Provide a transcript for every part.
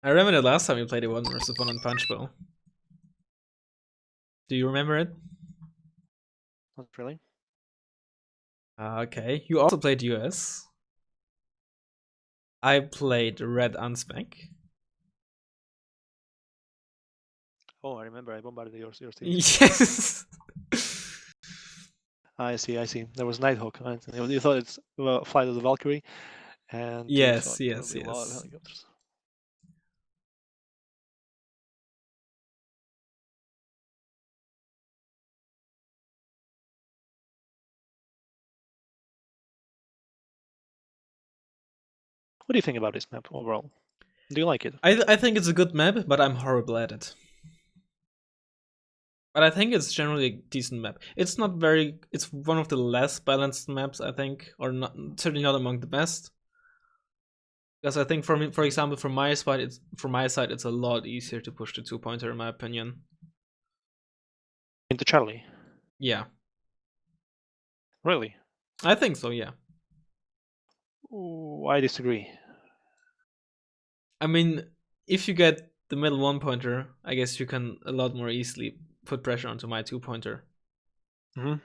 I remember the last time we played a 1v1 on Punchbowl. Do you remember it? Not really. Okay. You also played US. I played Red Unspec. Oh, I remember. I bombarded your team. Yes. I see. There was Nighthawk, right? You thought it's Flight of the Valkyrie, and yes. there will be a lot of helicopters. What do you think about this map overall? Do you like it? I think it's a good map, but I'm horrible at it. But I think it's generally a decent map. It's not very. It's one of the less balanced maps, I think, or not, certainly not among the best. Because I think, for example, from my side, it's a lot easier to push the 2-pointer, in my opinion. Into Charlie? Yeah. Really? I think so. Yeah. Ooh, I disagree. I mean, if you get the middle 1-pointer, I guess you can a lot more easily put pressure onto my 2-pointer. Exactly.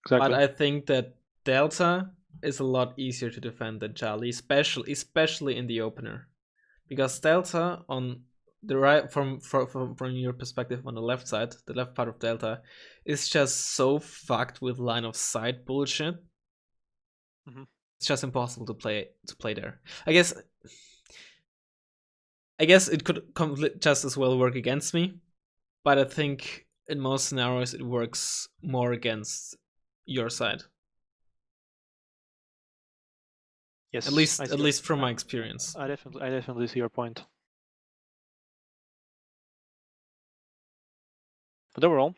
But I think that Delta is a lot easier to defend than Charlie, especially in the opener, because Delta on the right, from your perspective on the left side, the left part of Delta, is just so fucked with line of sight bullshit. It's just impossible to play there. I guess it could just as well work against me, but I think in most scenarios it works more against your side. Yes, at least from my experience. I definitely see your point. But overall,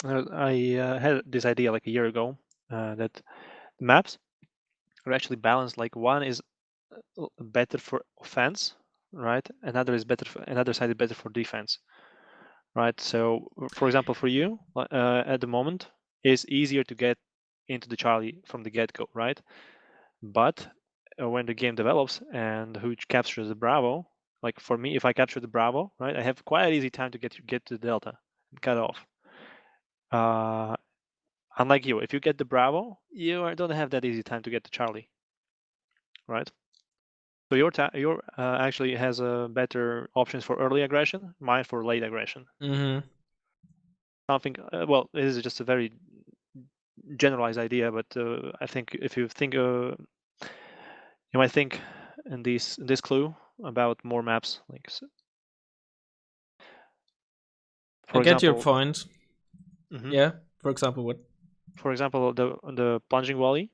I had this idea like a year ago that maps are actually balanced. Like one is better for offense, right? Another side is better for defense, right? So, for example, for you at the moment, it's easier to get into the Charlie from the get-go, right? But when the game develops and who captures the Bravo, like for me, if I capture the Bravo, right, I have quite an easy time to get to the Delta and cut off. Unlike you, if you get the Bravo, you don't have that easy time to get to Charlie, right? So your actually has better options for early aggression, mine for late aggression. Something, well, this is just a very generalized idea, but I think if you think, you might think in this clue about more maps, like. I get your point. Yeah. For example, what? For example, the plunging volley,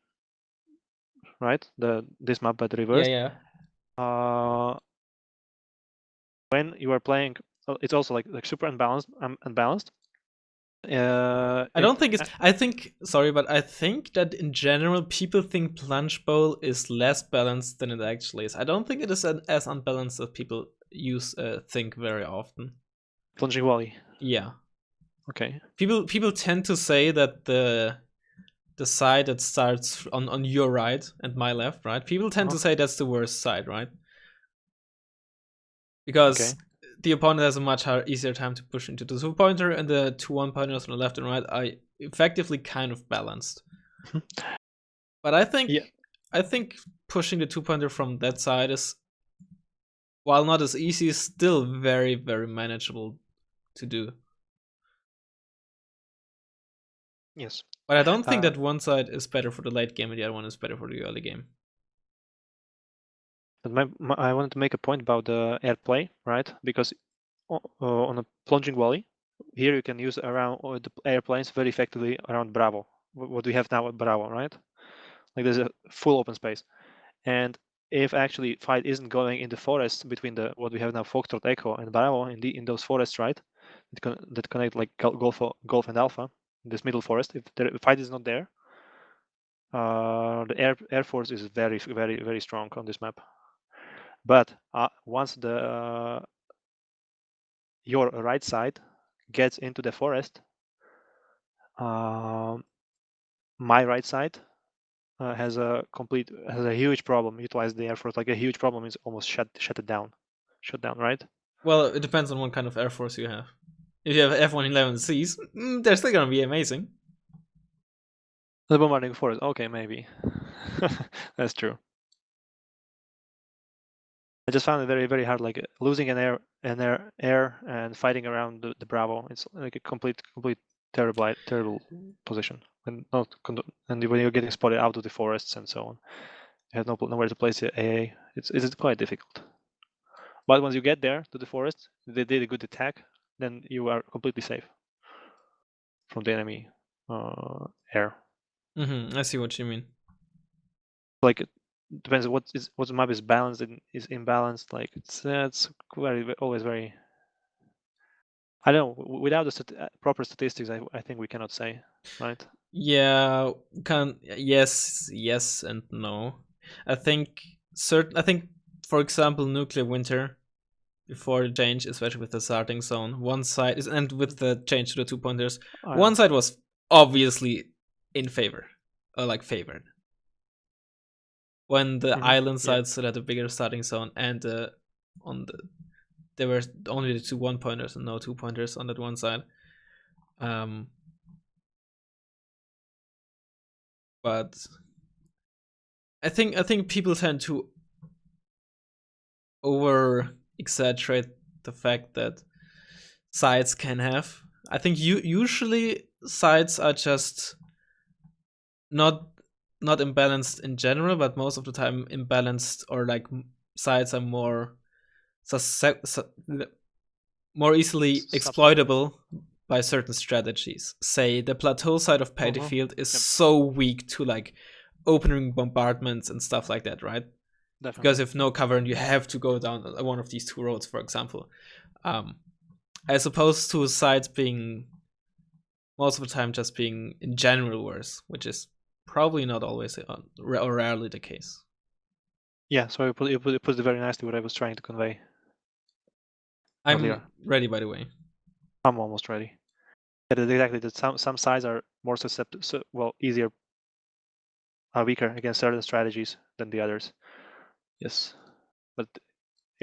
right? This map but reversed. Yeah. When you are playing, it's also like super unbalanced. I don't think it's. I think that in general people think Punchbowl is less balanced than it actually is. I don't think it is as unbalanced as people think very often. Plunging volley. Yeah. Okay. People tend to say that the side that starts on your right and my left, right? People tend to say that's the worst side, right? Because the opponent has a much easier time to push into the 2-pointer, and the 2 1-pointers on the left and right are effectively kind of balanced. But I think pushing the 2-pointer from that side is, while not as easy, is still very, very manageable to do. Yes. But I don't think that one side is better for the late game and the other one is better for the early game. But I wanted to make a point about the airplay, right? Because on a plunging volley, here you can use around the airplanes very effectively around Bravo. What we have now at Bravo, right? Like there's a full open space, and if actually fight isn't going in the forest between what we have now, Foxtrot, Echo, and Bravo, in those forests, right? That connect like Golf and Alpha, this middle forest. If the fight is not there, the air force is very, very, very strong on this map. But once your right side gets into the forest, my right side has a huge problem. Utilize the air force, like a huge problem is almost shut it down, shut down, right? Well, it depends on what kind of air force you have. If you have F-111Cs, they're still gonna be amazing. The bombarding force. Okay, maybe. That's true. I just found it very, very hard. Like losing an air, and fighting around the Bravo. It's like a complete terrible position. And when you're getting spotted out of the forests and so on, you have nowhere to place the AA. It's quite difficult. But once you get there to the forest, they did a good attack, then you are completely safe from the enemy air. I see what you mean. Like it depends what the map is balanced and is imbalanced. Like it's always very. I don't know. Without the proper statistics, I think we cannot say, right? Yeah, yes and no. I think for example, nuclear winter before the change, especially with the starting zone, one side is, and with the change to the 2-pointers, one side was obviously in favor, or like favored. When the island side still had a bigger starting zone, and there were only the 2 1-pointers and no 2-pointers on that one side. But I think people tend to over exaggerate the fact that sides can have. I think usually sides are just not imbalanced in general, but most of the time imbalanced, or like sides are more more easily exploitable by certain strategies. Say the plateau side of Paddy Field is so weak to like opening bombardments and stuff like that, right? Definitely. Because if no cover and you have to go down one of these 2 roads, for example, as opposed to sides being most of the time just being in general worse, which is probably not always or rarely the case. Yeah, so it puts it very nicely what I was trying to convey. I'm ready, by the way. I'm almost ready. Yeah, exactly. That some sides are more susceptible, are weaker against certain strategies than the others. Yes, but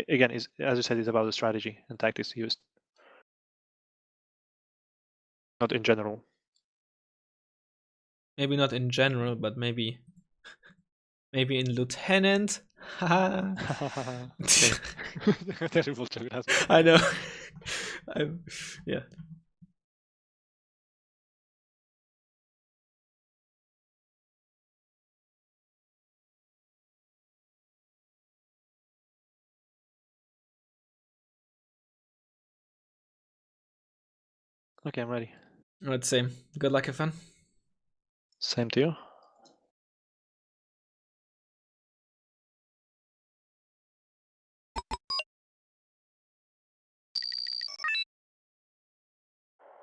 again, as you said, it's about the strategy and tactics used, not in general. Maybe not in general, but maybe in Lieutenant. Terrible joke. I know. Yeah. Okay, I'm ready. Alright, same. Good luck, have fun. Same to you.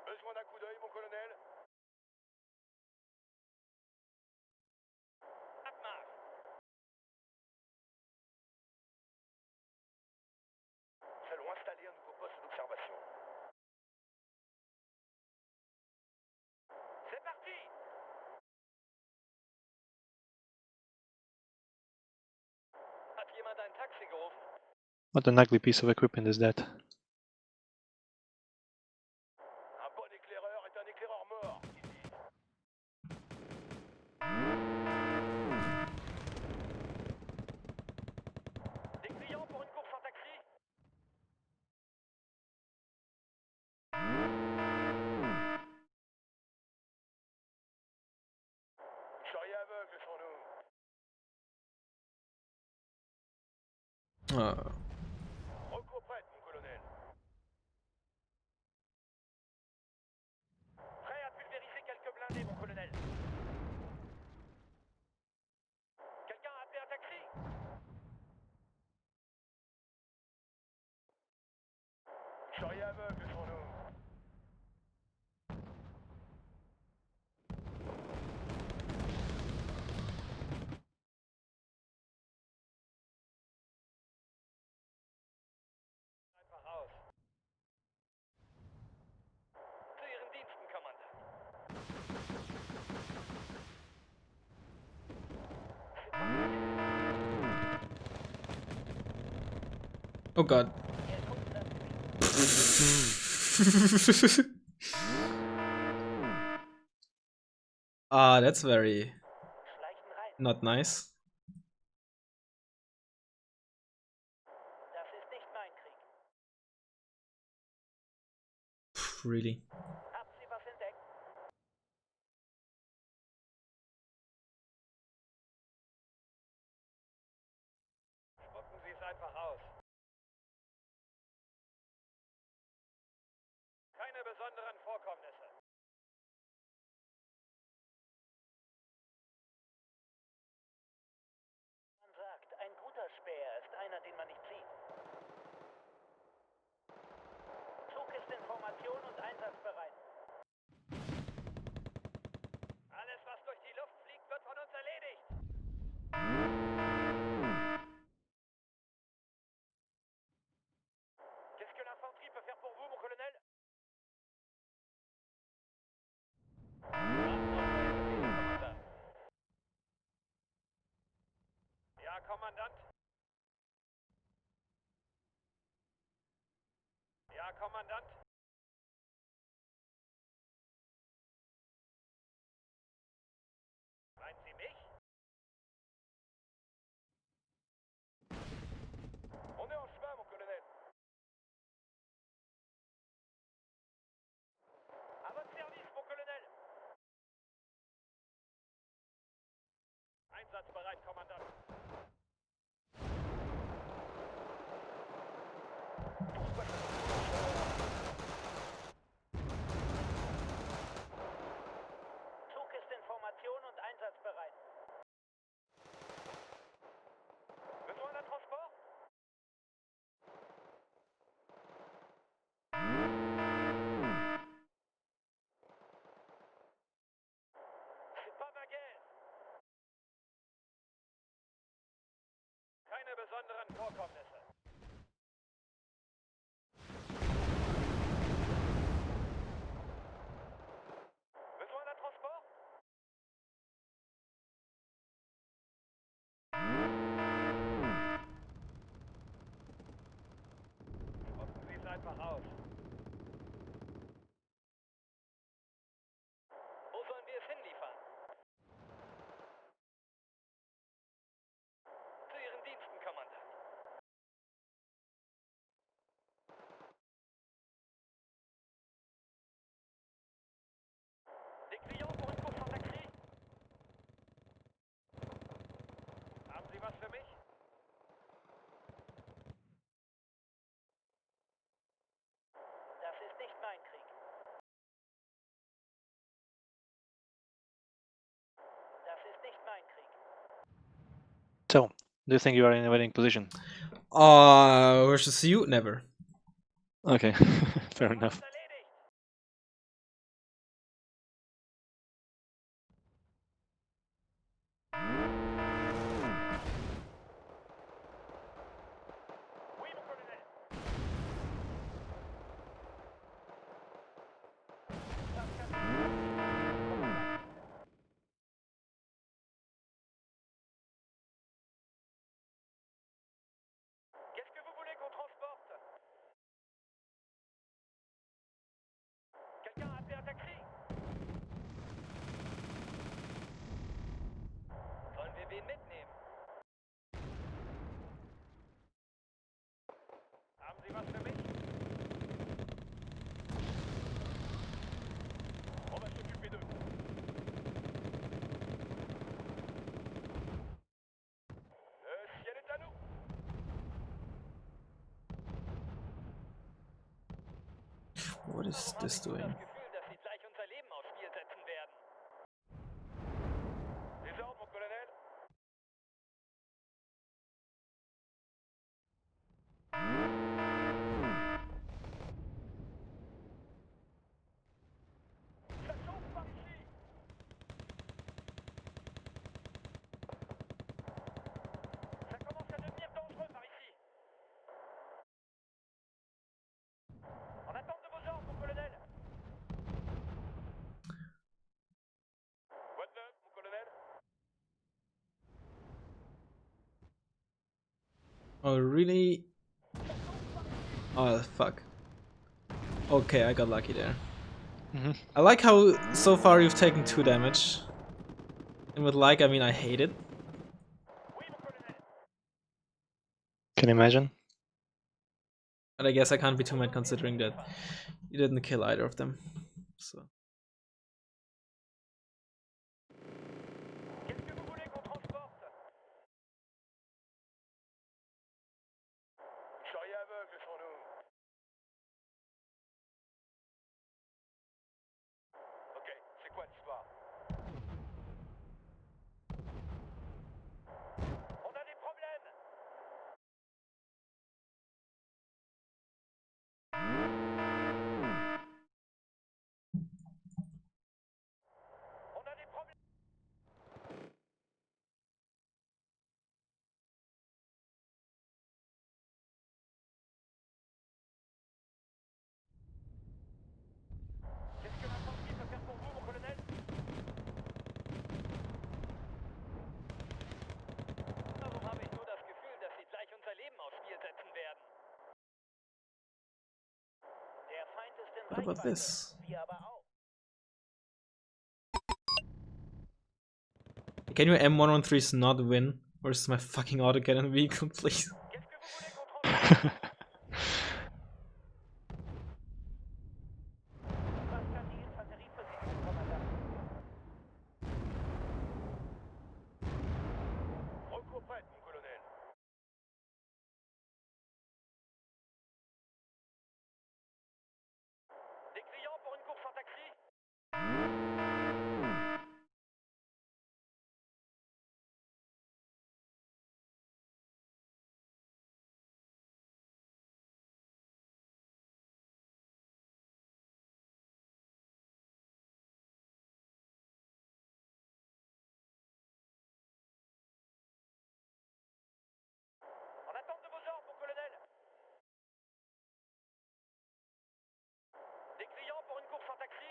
Besoin d'un coup d'œil, mon colonel. Atmar. Nous allons installer un nouveau poste d'observation. C'est parti. Papier-main d'un taxi, Gauve. What an ugly piece of equipment is that? Un bon éclaireur est un éclaireur mort, ils disent. Des clients pour une course en taxi. Vous seriez aveugle sans nous. Recours prête, mon colonel. Prêt à pulvériser quelques blindés, mon colonel. Quelqu'un a appelé un taxi? Vous seriez aveugle sans nous. Oh god. Ah, that's very Schleichen rein. not nice. Das ist nicht mein Krieg. Really. Haben Sie was entdeckt? Spucken Sie es einfach aus. Keine besonderen Vorkommnisse. Man sagt, ein guter Späher ist einer, den man nicht sieht. Zug ist in Formation und einsatzbereit. Alles, was durch die Luft fliegt, wird von uns erledigt. Qu'est-ce que l'infanterie peut faire pour vous, mon colonel? Ja, Kommandant. Ja, Kommandant. Meinen Sie mich? On est en chemin, mon colonel. À votre service, mon colonel. Einsatzbereit, Kommandant. Zug ist in Formation und einsatzbereit. Besoin d'un transport? C'est pas ma guerre. Keine besonderen Vorkommnisse. Besoin d'un transport? Spucken Sie es einfach aus. Wo sollen wir es hinliefern? Zu Ihren Diensten, Kommandant. Des clients pour une course en taxi? Haben Sie was für mich? Das ist nicht mein Krieg. Das ist nicht mein Krieg. So, do you think you are in a winning position? Versus you? Never. Okay, fair enough. Ist erledigt. Oui, mon colonel. Qu'est-ce que vous voulez qu'on transporte? Quelqu'un a appelé un taxi? Sollen wir wen mitnehmen? Haben Sie was für mich? On va s'occuper d'eux. Le ciel est à nous. What is this Ich habe doing? das Gefühl, dass sie gleich unser Leben aufs Spiel setzen werden. Les ordres, mon colonel. Ça chauffe par ici. Ça commence à devenir dangereux par ici. En attente de vos ordres, mon colonel. Quoi de neuf, mon colonel? Oh, really? Ça chauffe Oh, fuck. Okay, I got lucky there. Mhm. I like how so far you've taken 2 damage. And with like, I mean I hate it. Can you imagine? But I guess I can't be too mad considering that you didn't kill either of them. So. Qu'est-ce que vous voulez qu'on transporte? Charrier aveugle sur nous. Ok, c'est quoi l'histoire? On a des problèmes! On a des problèmes! Qu'est-ce que l'infanterie peut faire pour vous, mon colonel? Warum habe ich so das Gefühl, dass sie gleich unser Leben aufs Spiel setzen werden? Der Feind ist in What about Reichweite. this? Wir aber auch. Can your M113s not win? Where's my fucking autocannon vehicle, please? Qu'est-ce que vous voulez qu'on transporte? Was kann die Infanterie für Sie tun, Kommandant? Recours prête, mon colonel. Des clients pour une course en taxi? En attente de vos ordres, mon colonel. Des clients pour une course en taxi?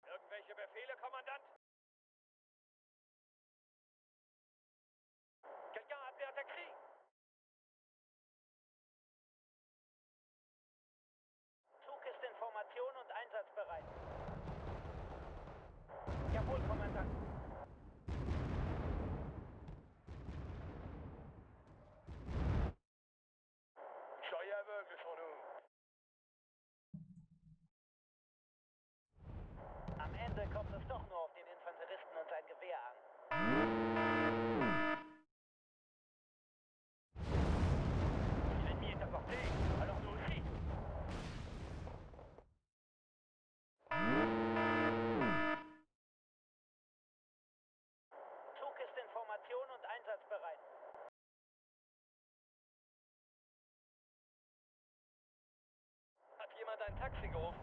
Irgendwelche Befehle, Kommandant? Quelqu'un a appelé un taxi? Zug ist in Formation und einsatzbereit. Jawohl, Kommandant. Charrier aveugle sur nous. Am Ende kommt es doch nur auf den Infanteristen und sein Gewehr an. Si l'ennemi est à portée, alors nous aussi. Zug ist in Formation und einsatzbereit. Hat jemand ein Taxi gerufen?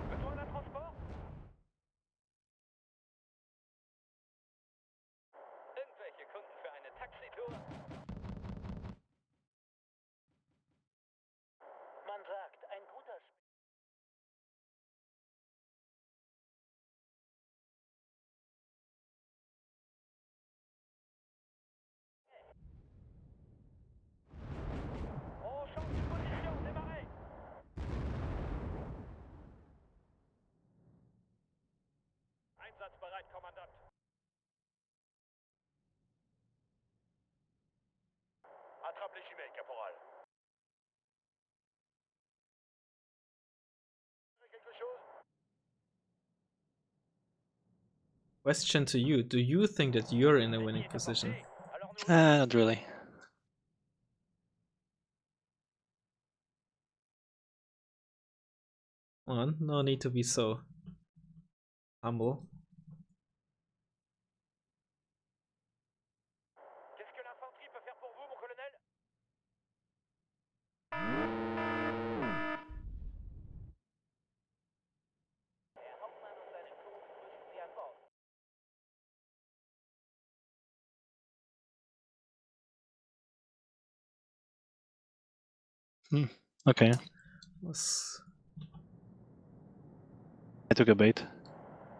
Besoin d'un transport? Irgendwelche Kunden für eine Taxitour? Man sagt, ein guter On change de position, démarrez! Einsatzbereit, Kommandant. Attrape les jumelles, caporal. Quelque chose? Question to you: do you think that you're in a winning position? Alors nous... Not really. Well, no need to be so humble. Qu'est-ce que l'infanterie peut faire pour vous, mon colonel? Herr Hauptmann und seine Crew begrüßen Sie an Bord. Okay, Was... I took a bait.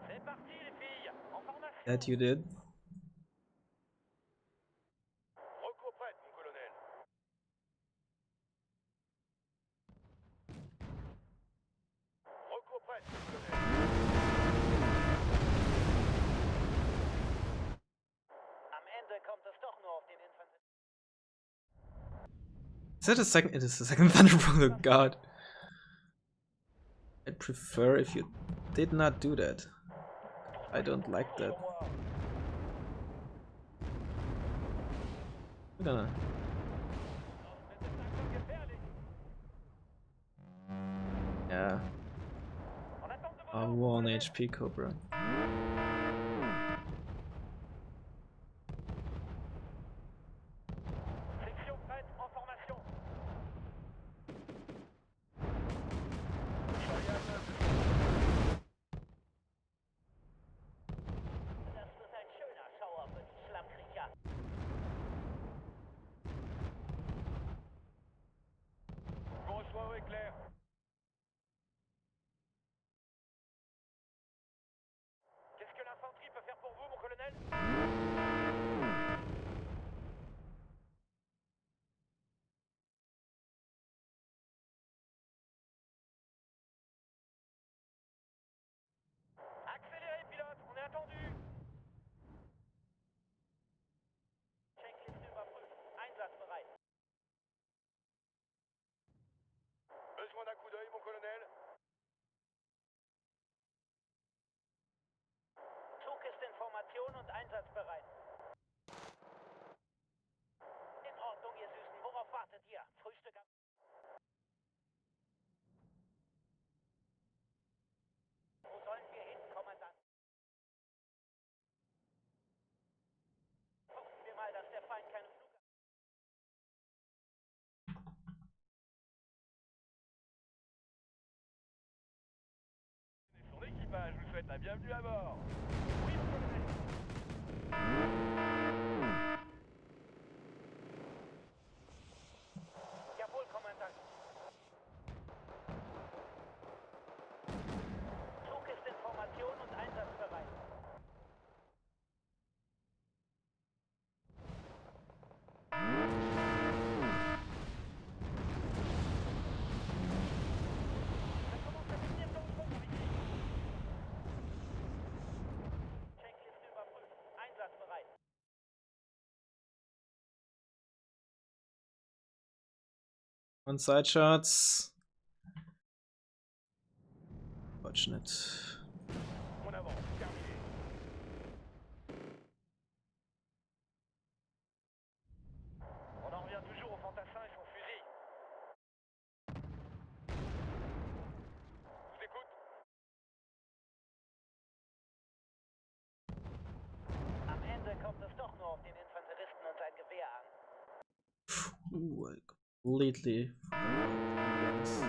C'est parti, les filles! En formation! That you did. Recours prête, mon colonel. Recours prête, mon colonel. Am Ende kommt es doch nur auf den Infanteristen. Is that a second? It is the second Thunderbolt. Oh god. I'd prefer if you did not do that. I don't like that. We're gonna. Yeah. A 1 HP Cobra. Section prête en formation. Das ist ein schöner Schauer für die Schlammkriecher. Je vous reçois au éclair. Qu'est-ce que l'infanterie peut faire pour vous, mon colonel? Accélérez, pilote, on est attendu. Checkliste überprüft. Einsatzbereit. Besoin d'un coup d'œil, mon colonel? Zug ist in Formation und einsatzbereit. In Ordnung, ihr Süßen. Worauf wartet ihr? Frühstück ab. Wo sollen wir hin, Kommandant? Gucken wir mal, dass der Feind keine Flug... Son équipage vous souhaite la bienvenue à bord. Oui, mon colonel. Jawohl, Kommandant. Zug ist in Formation und einsatzbereit. Ça commence à devenir dangereux ici. Checkliste überprüft. Einsatzbereit. One side shots. Fortunate. On avance, terminé. On en revient toujours au fantassin et son fusil. Je vous écoute. Am Ende kommt es doch nur auf den Infanteristen und sein Gewehr an. Ooh, I completely forgot this.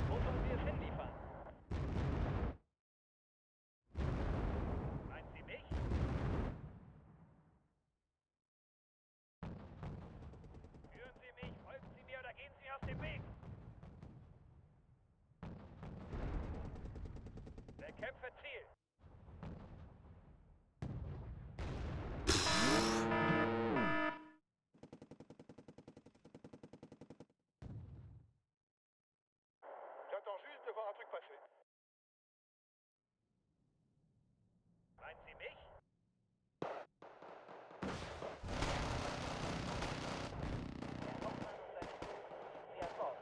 Wo sollen wir es hinliefern? Meinen Sie mich? Führen Sie mich, folgen Sie mir oder gehen Sie aus dem Weg? Bekämpfe Ziel. J'attends juste de voir un truc passer. Meinen Sie mich? Der Hauptmann und seine Jungs sind Sie an Bord.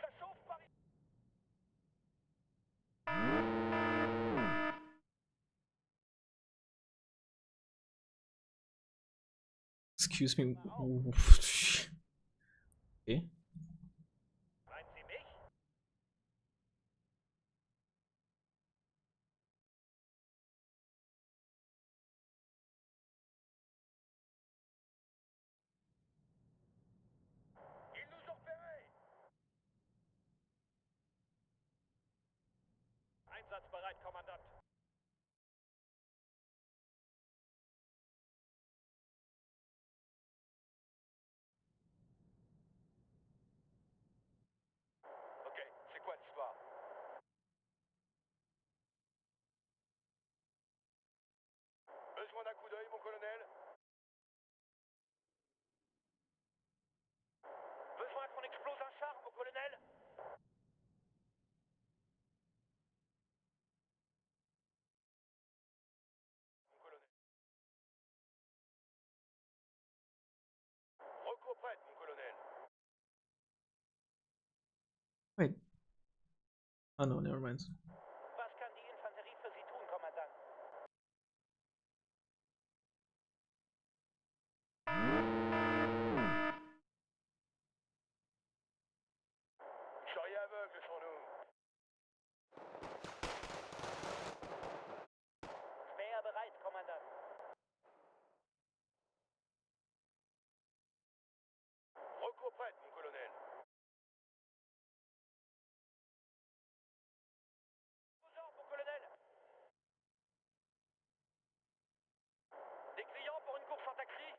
Ça chauffe par ici. Excuse me. Okay. Meinen Sie mich? Ils nous ont repérés. Einsatzbereit, Kommandant. Besoin d'un coup d'œil, mon colonel. Besoin qu'on explose un char, mon colonel. Mon colonel. Recours prête, mon colonel. Wait. Oh no, never mind. Was kann die Infanterie für Sie tun, Kommandant? Charrier aveugle sur nous. Speer bereit, Kommandant. Recours prête, mon colonel. Aux ordres, mon colonel. Des clients pour une course en taxi.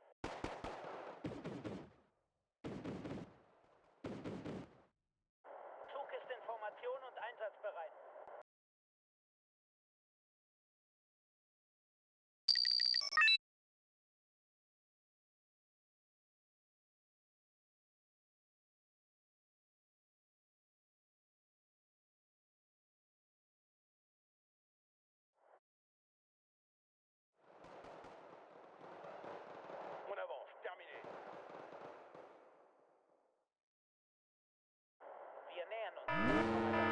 Zug ist in Formation und einsatzbereit. On avance, terminé. Wir nähern uns, Kommandant.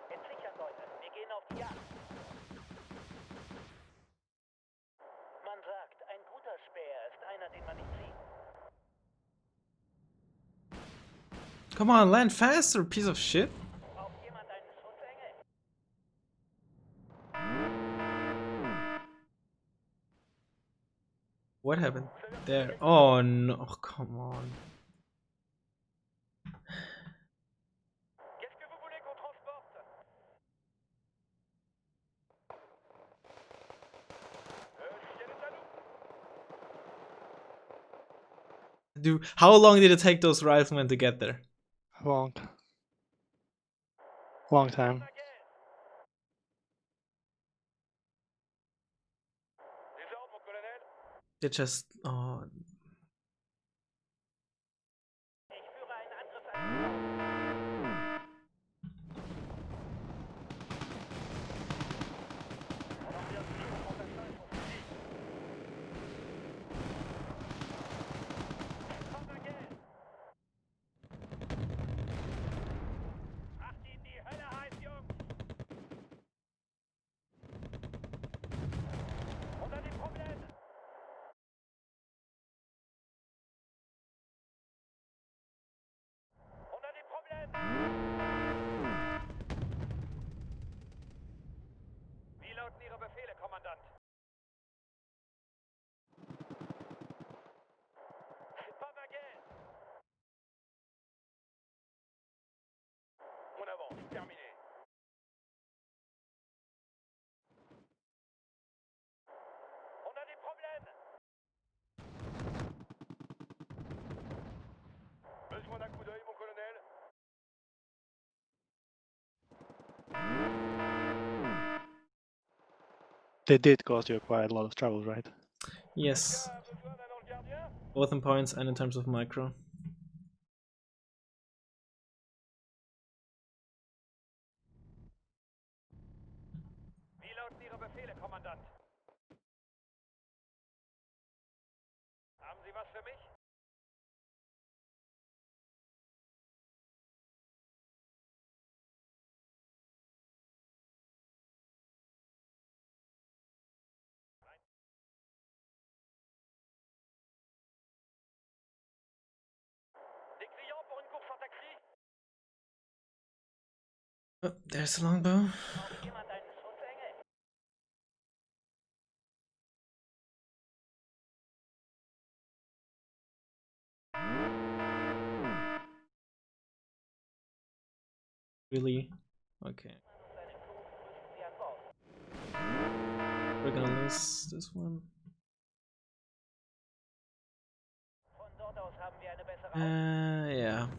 Entsichern, Leute. Wir gehen auf die Jagd. Man sagt, ein guter Späher ist einer, den man nicht sieht. Come on, land faster, piece of shit. Braucht jemand einen Schutzengel? What happened there? Oh no, oh, come on. Qu'est-ce que vous voulez qu'on transporte? Ciel est à nous. Dude, how long did it take those riflemen to get there? Long time. La guerre. Des ordres, mon colonel. They just, oh, Ich führe einen Angriff an. Macht ihnen die Hölle heiß, Jungs! On a des problèmes! On a des problèmes! Wie lauten Ihre Befehle, Kommandant? C'est pas ma guerre! On avance, terminé. On a des problèmes! Besoin d'un coup d'œil, mon colonel? They did cause you quite a lot of trouble, right? yes. Besoin d'un ange gardien? Both in points and in terms of micro. Wie lauten Ihre Befehle, Kommandant? Haben Sie was für mich? Des clients pour une course en taxi? Oh, there's a longbow. Braucht jemand einen Schutzengel? Really? Okay. Seine Crew müssen Sie an Bord. We're gonna lose this one. Von dort aus haben wir eine bessere Aussicht. Yeah.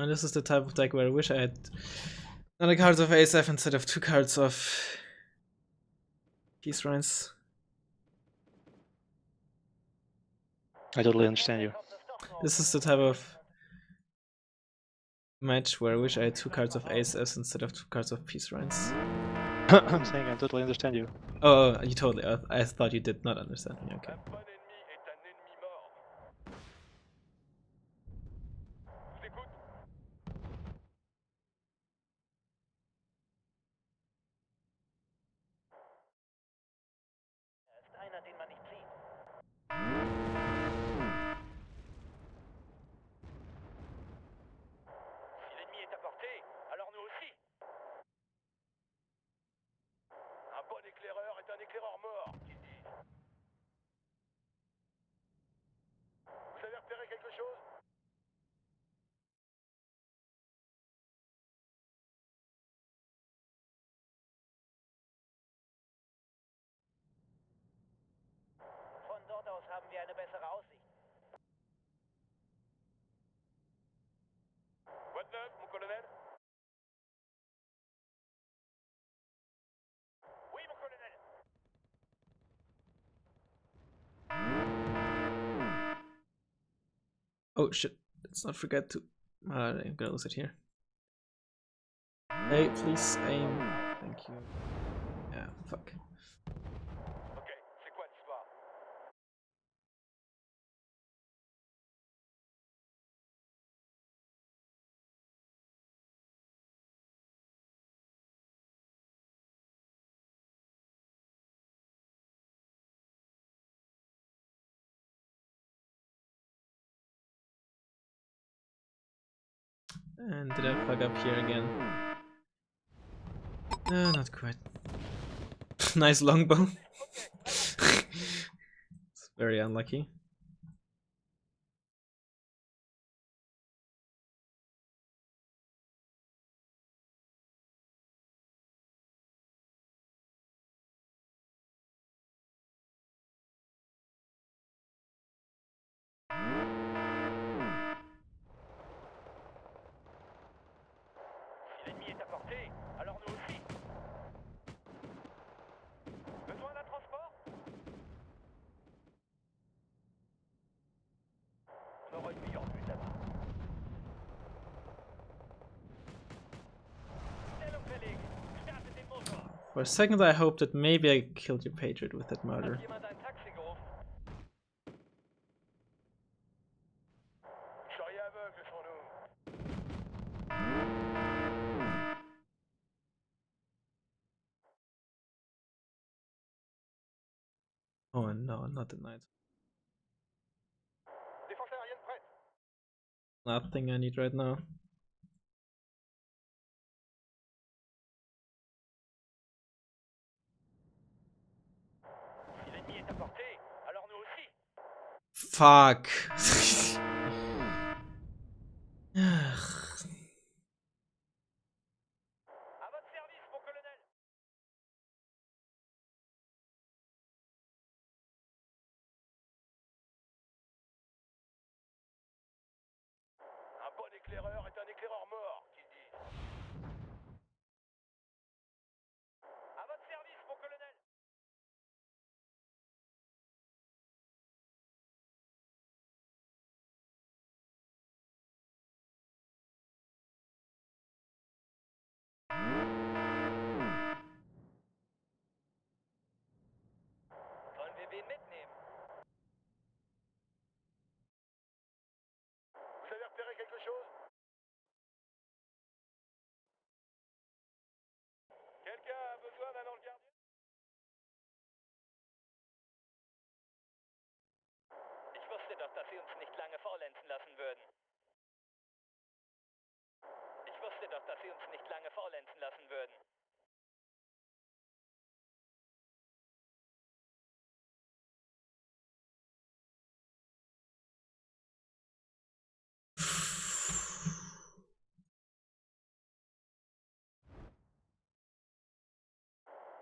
And this is the type of deck where I wish I had another cards of ace-f instead of 2 cards of peace runs. I totally understand you. This is the type of match where I wish I had 2 cards of ace-s instead of 2 cards of peace runs. I'm saying I totally understand you. Oh, you totally. I thought you did not understand me. Okay. Un bon ennemi est un ennemi mort. Je t'écoute. Er ist einer, den man nicht sieht. Si l'ennemi est à portée, alors nous aussi. Un bon éclaireur est un éclaireur mort, qu'ils disent. Vous avez repéré quelque chose? Von dort aus haben wir eine bessere Aussicht. Quoi de neuf, mon colonel? Oui, mon colonel. Oh shit! Let's not forget to. I'm gonna lose it here. Hey, please aim. Thank you. Yeah, fuck. Ok, c'est quoi l'histoire? And did I fuck up here again? Not quite. Nice longbow. It's very unlucky. Si l'ennemi est à portée, alors nous aussi. Besoin d'un transport? On aura une meilleure vue là-bas. Stellungverlegt. Startet den Motor. For a second, I hoped that maybe I killed your Patriot with that Hat murder. jemand ein Taxi gerufen? Charrier aveugle sur nous. Oh no, not the knight. Défense aérienne prête. Nothing I need right now. Si l'ennemi est à portée, alors nous aussi. Fuck. À votre service, mon colonel. Un bon éclaireur est un éclaireur mort, qu'ils disent. À votre service, mon colonel. Sollen wir wen mitnehmen? Vous avez repéré quelque chose? Quelqu'un a besoin d'un ange gardien? Ich wusste doch, dass Sie uns nicht lange faulenzen lassen würden. Ich wusste doch, dass Sie uns nicht lange faulenzen lassen würden.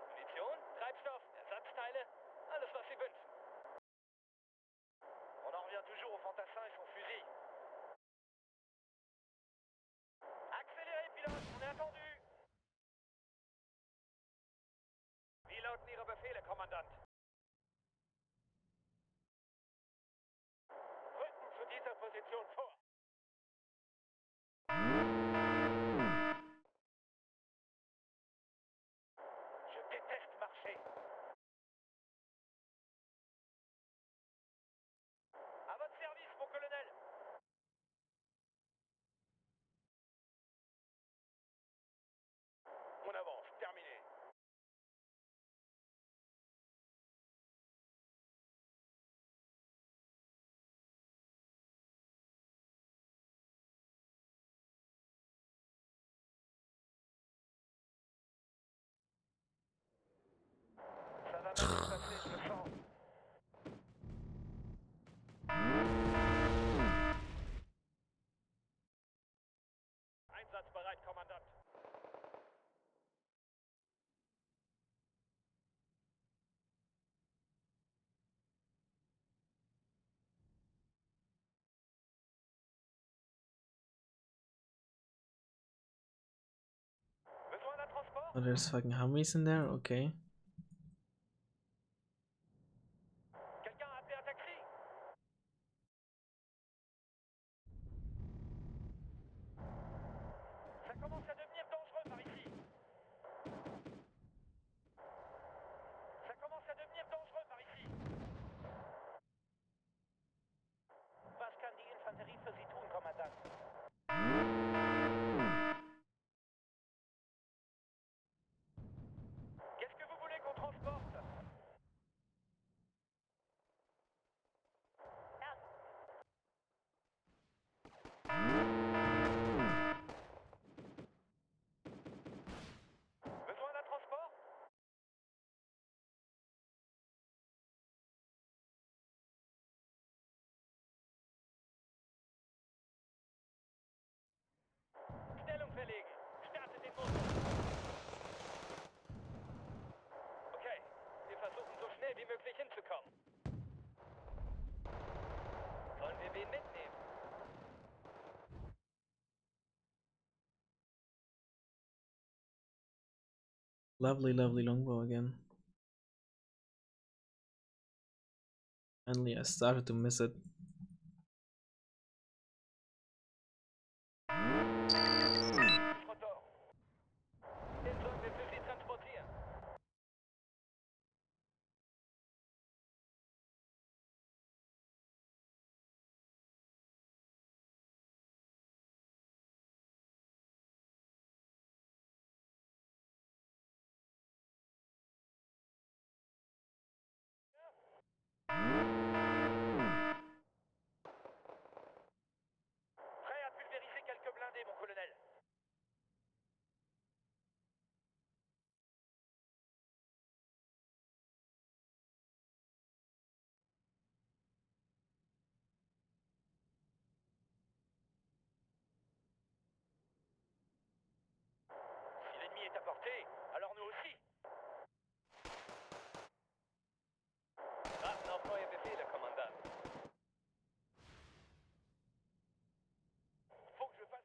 Munition, Treibstoff, Ersatzteile, alles was Sie wünschen. On en revient toujours au fantassin et son fusil. Position vor. Je déteste marcher. À votre service, mon colonel. On avance, terminé. Ça va mal se passer, je le sens. Einsatzbereit, Kommandant. Besoin d'un transport? Oh, there's fucking Humvees in there. Okay. Quelqu'un a appelé un taxi? Ça commence à devenir dangereux par ici. Ça commence à devenir dangereux par ici. Was kann die Infanterie für Sie tun, Kommandant? Qu'est-ce que vous voulez qu'on transporte? Besoin d'un transport? Stellung verlegen. Startet den Motor. Okay, wir versuchen so schnell wie möglich hinzukommen. Sollen wir wen mitnehmen? Lovely, lovely longbow again. Finally, I started to miss it. Rotor. Den sollen wir für Sie transportieren. Prêt à pulvériser quelques blindés, mon colonel. Si l'ennemi est à portée, alors nous aussi. Razzmann, neue Befehle, Kommandant. Faut que je fasse...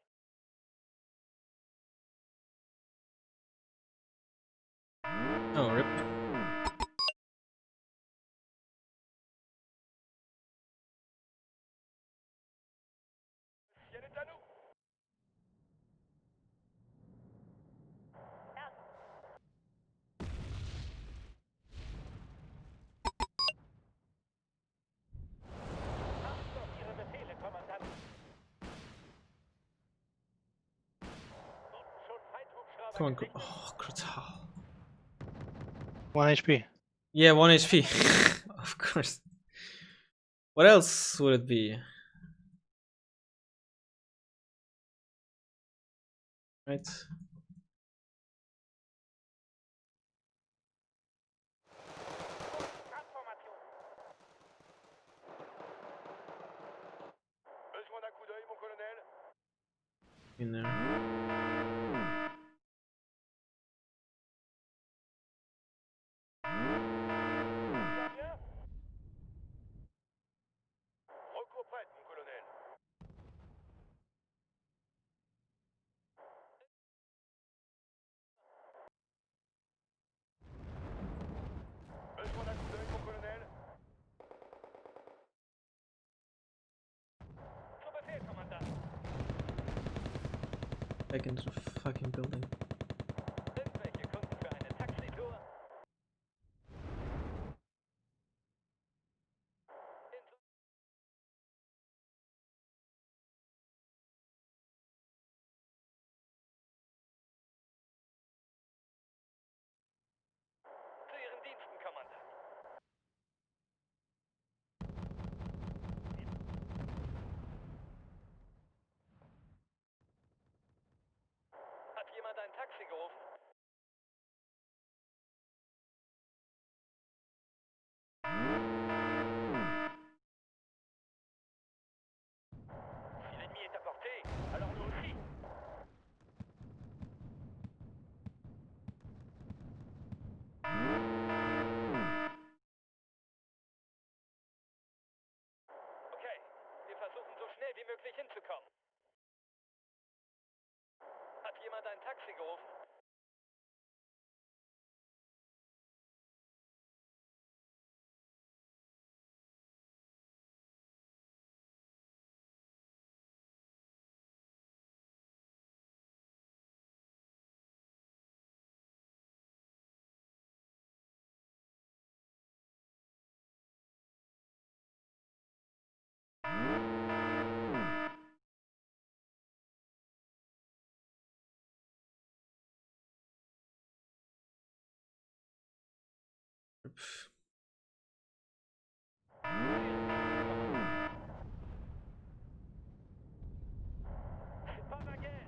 Oh, rip. Le ciel est à nous. Achtung, Ihre Befehle, Kommandant. Wurden schon Feindhubschrauber Come on, gesichtet? oh, brutal. 1 HP. Yeah, 1 HP. Of course. What else would it be? Right. Information. Besoin d'un coup d'œil, mon colonel. In there. Bien, bien. Recours prête, mon colonel. Besoin d'un coup d'œil, mon colonel. Back into the fucking building. Irgendwelche Kunden für eine Taxitour? Zu Ihren Diensten, Kommandant. Hat jemand ein Taxi gerufen? Si l'ennemi est à portée, alors nous aussi. Okay, wir versuchen so schnell wie möglich hinzukommen. Hat jemand ein Taxi gerufen? C'est pas ma guerre.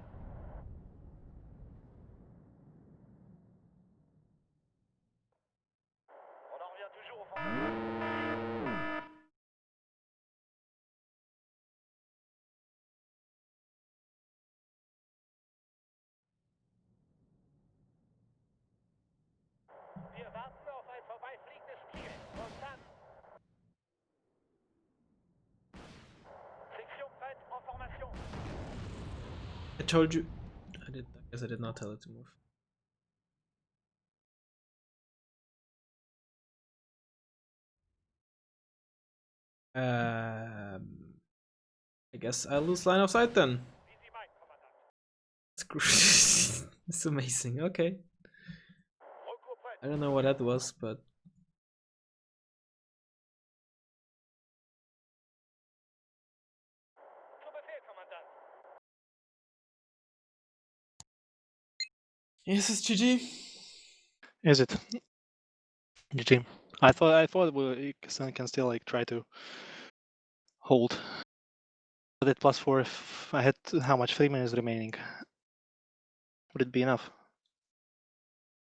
On en revient toujours au fond. Wir warten auf ein vorbeifliegendes Ziel. Und dann... Section prête en formation. I told you. I guess I did not tell it to move. I guess I'll lose line of sight then. Wie Sie meinen, Kommandant. It's amazing. Okay. Recours prêt. I don't know what that was, but Zu Befehl, Kommandant. yes, it's GG. Is it? GG. I thought we can still like try to hold. But at +4, if I had how much 3 minutes remaining, would it be enough?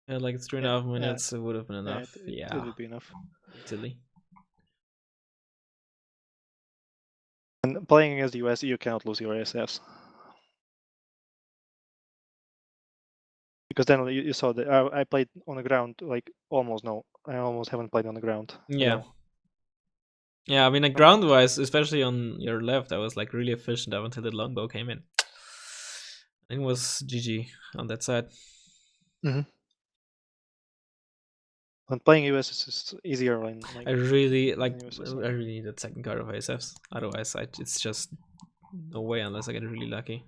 Yeah, like it's 3.5 Yeah, minutes. It would have been enough. It would be enough. Easily. And playing against the US, you cannot lose your ASFs. Because then you saw that I played on the ground, like almost no. I almost haven't played on the ground. Yeah. Yeah, I mean, like ground-wise, especially on your left, I was like really efficient up until the longbow came in. I think it was GG on that side. Mm-hmm. When playing US is just easier when like I really I really need that second card of ASFs. Otherwise, it's just no way unless I get really lucky.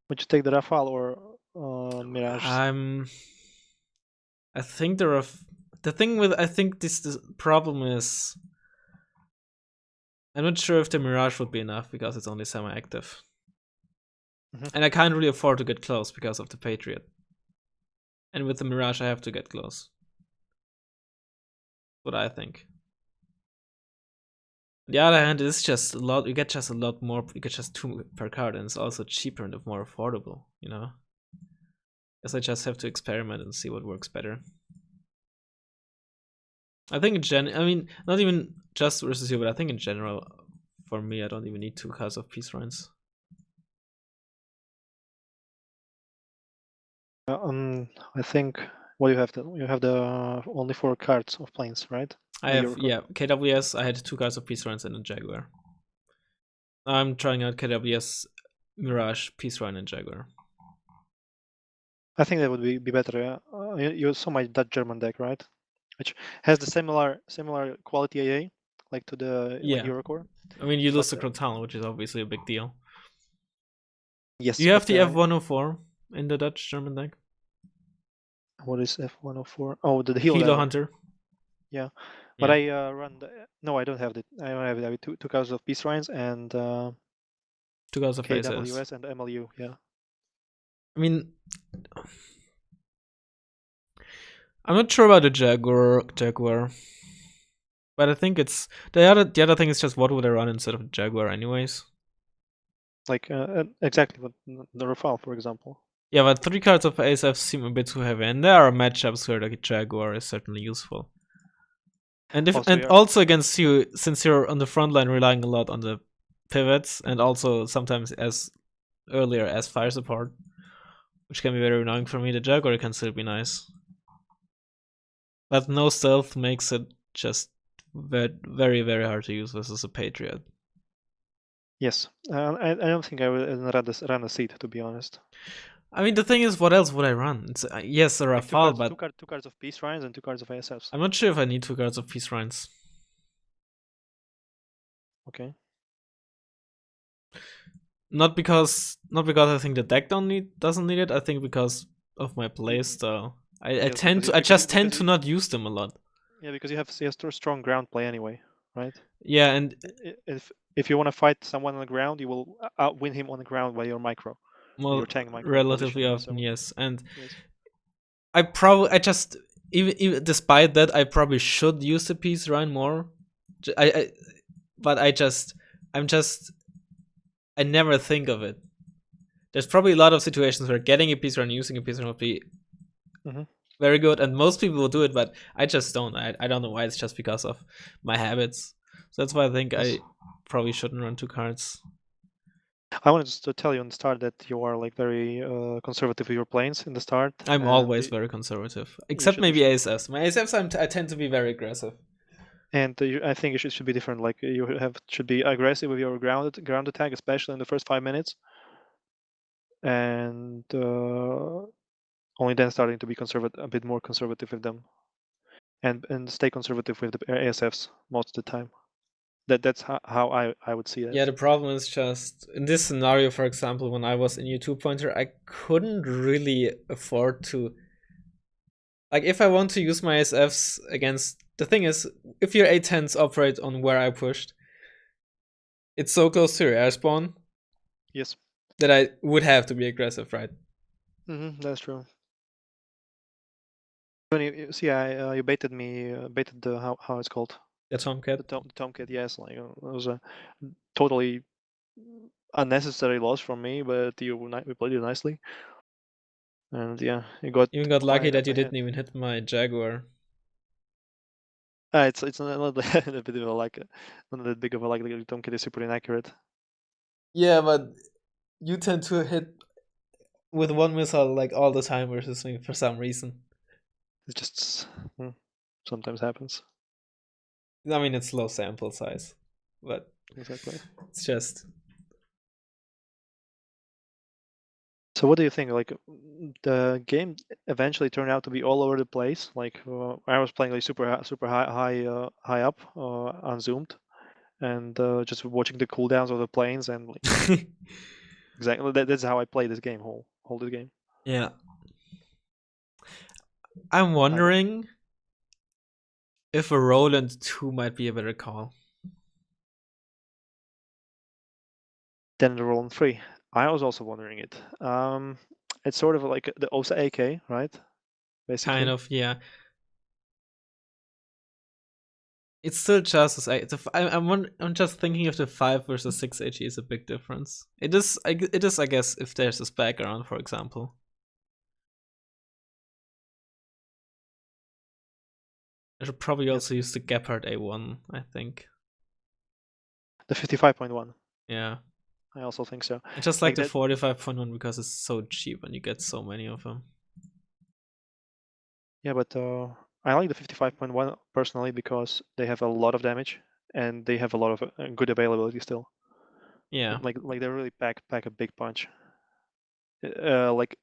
Would you take the Rafale or Mirage? I think the thing with I think this problem is I'm not sure if the Mirage would be enough because it's only semi-active. Mm-hmm. And I can't really afford to get close because of the Patriot. And with the Mirage I have to get close. What I think. On the other hand, it's just a lot. You get just a lot more. You get just 2 per card, and it's also cheaper and more affordable. You know. Guess I just have to experiment and see what works better. I think I mean, not even just versus you, but I think in general, for me, I don't even need 2 cards of peace runs. I think you have the only 4 cards of planes, right? I have KWS. I had 2 cards of peace runs and a Jaguar. I'm trying out KWS, Mirage, peace run, and Jaguar. I think that would be better. You saw my Dutch German deck, right? Which has the similar quality AA, like to the Eurocorps. I mean, you lose the Croton, which is obviously a big deal. Yes. You have the F104, in the Dutch German deck. What is F104? Oh, the Hilo Hilo Hunter. Yeah, but Yeah. I run the. No, I don't have it. I don't have it. I have two cards of Peace Shrines and 2 cards of ASS. KWS and MLU. Yeah. I mean, I'm not sure about the Jaguar, but I think it's the other thing is just what would I run instead of the Jaguar, anyways. Like exactly what the Rafale, for example. Yeah, but 3 cards of ASF seem a bit too heavy, and there are matchups where the Jaguar is certainly useful. And also against you, since you're on the front line relying a lot on the pivots, and also sometimes as earlier as fire support, which can be very annoying for me, the Jaguar can still be nice. But no stealth makes it just very, very hard to use versus a Patriot. Yes, I don't think I would run a seat, to be honest. I mean, the thing is, what else would I run? It's yes, a Rafale, but two cards of Peace Shrines and 2 cards of ASFs. I'm not sure if I need 2 cards of Peace Shrines. Okay. Not because I think the deck doesn't need it. I think because of my playstyle. I just tend to not use them a lot. Yeah, because you have strong ground play anyway, right? Yeah, and if you want to fight someone on the ground, you will outwin him on the ground by your micro. Well, your tank micro relatively position, often, so. Yes. And yes. I just even despite that, I probably should use the Peace Shrine more. But I never think of it. There's probably a lot of situations where getting a Peace Shrine, using a Peace Shrine would be very good, and most people will do it, but I just don't. I don't know why. It's just because of my habits. So that's why I think I probably shouldn't run 2 cards. I wanted to tell you on the start that you are like very conservative with your planes in the start. I'm always very conservative, except maybe ASS. My ASFs, I tend to be very aggressive. And I think it should be different. Like you should be aggressive with your ground attack, especially in the first 5 minutes, and only then starting to be a bit more conservative with them, and stay conservative with the ASFs most of the time. That's how I would see it. Yeah, the problem is just in this scenario, for example, when I was in U2 pointer, I couldn't really afford to. Like, if I want to use my ASFs against. The thing is, if your A10s operate on where I pushed, it's so close to your air spawn. Yes. That I would have to be aggressive, right? That's true. When you see, you baited the how it's called. The Tomcat. The Tomcat, yes. Like it was a totally unnecessary loss from me, but we played it nicely. And yeah, you got lucky that you didn't even hit my Jaguar. It's not a bit of not that big of a like. The Tomcat is super inaccurate. Yeah, but you tend to hit with one missile like all the time versus me for some reason. It just sometimes happens. I mean, it's low sample size, but exactly, it's just. So what do you think? Like the game eventually turned out to be all over the place. Like I was playing like super high up, unzoomed, and just watching the cooldowns of the planes and like exactly that's how I play this game whole the game. Yeah. I'm wondering if a Roland 2 might be a better call than the Roland 3. I was also wondering it. It's sort of like the OSA AK, right? Basically. Kind of, yeah. It's still just as I'm just thinking if the 5 versus 6 HE is a big difference. It is, I guess, if there's a spec around, for example. I should probably also use the Gepard A1, I think. The 55.1. Yeah. I also think so. I just like the 45.1 because it's so cheap and you get so many of them. Yeah, but I like the 55.1 personally because they have a lot of damage and they have a lot of good availability still. Yeah. Like they really pack a big punch. Like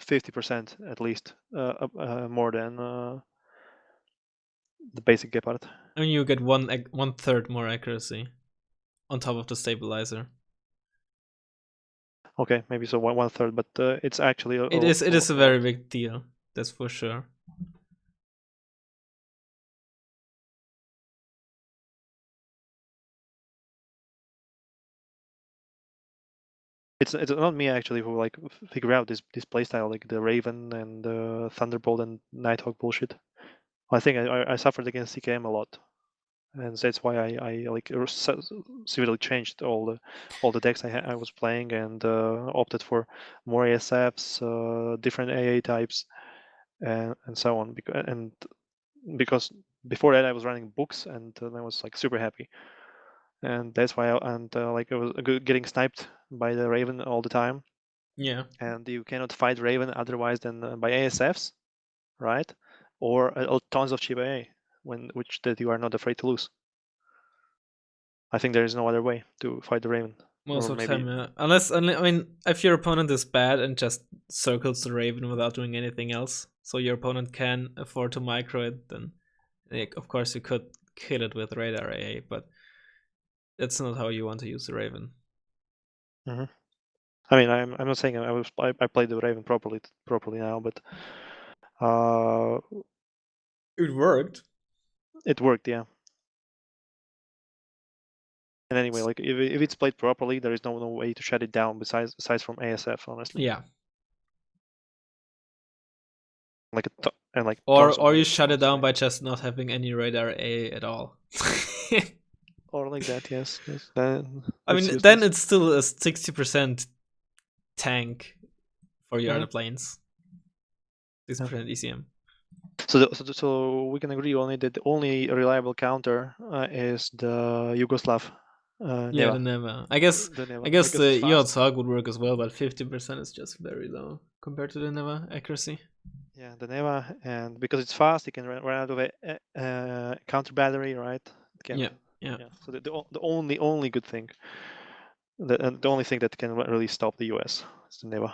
50% at least more than the basic Gepard. I mean, you get 1/3 more accuracy on top of the stabilizer. Okay, maybe so 1/3, but it's actually It is a very big deal. That's for sure. It's not me actually who like figure out this playstyle, like the Raven and Thunderbolt and Nighthawk bullshit. I think I suffered against CKM a lot, and that's why I like severely changed all the decks I was playing and opted for more ASFs, different AA types, and so on. Because before that I was running books and I was like super happy, and that's why like I was getting sniped by the Raven all the time. Yeah. And you cannot fight Raven otherwise than by ASFs, right? Or tons of cheap AA, which that you are not afraid to lose. I think there is no other way to fight the Raven. Most or of the maybe time, yeah. Unless, I mean, if your opponent is bad and just circles the Raven without doing anything else, so your opponent can afford to micro it, then like, of course you could kill it with radar AA, but that's not how you want to use the Raven. Mhm. I mean, I'm not saying I played the Raven properly now, but It worked. it worked, yeah. And anyway, like if it's played properly, there is no way to shut it down besides from ASF, honestly. Yeah. Like and like Or you shut it down by just not having any radar A at all. or like that, yes. I mean, then it's still a 60% tank for your other planes. 60% ECM. So we can agree only that the only reliable counter is the Yugoslav. Yeah, the Neva. I guess the Eurocorps would work as well, but 50% is just very low compared to the Neva accuracy. Yeah, the Neva, and because it's fast, it can run out of a counter battery, right? It can, yeah. So the only good thing, the only thing that can really stop the US is the Neva.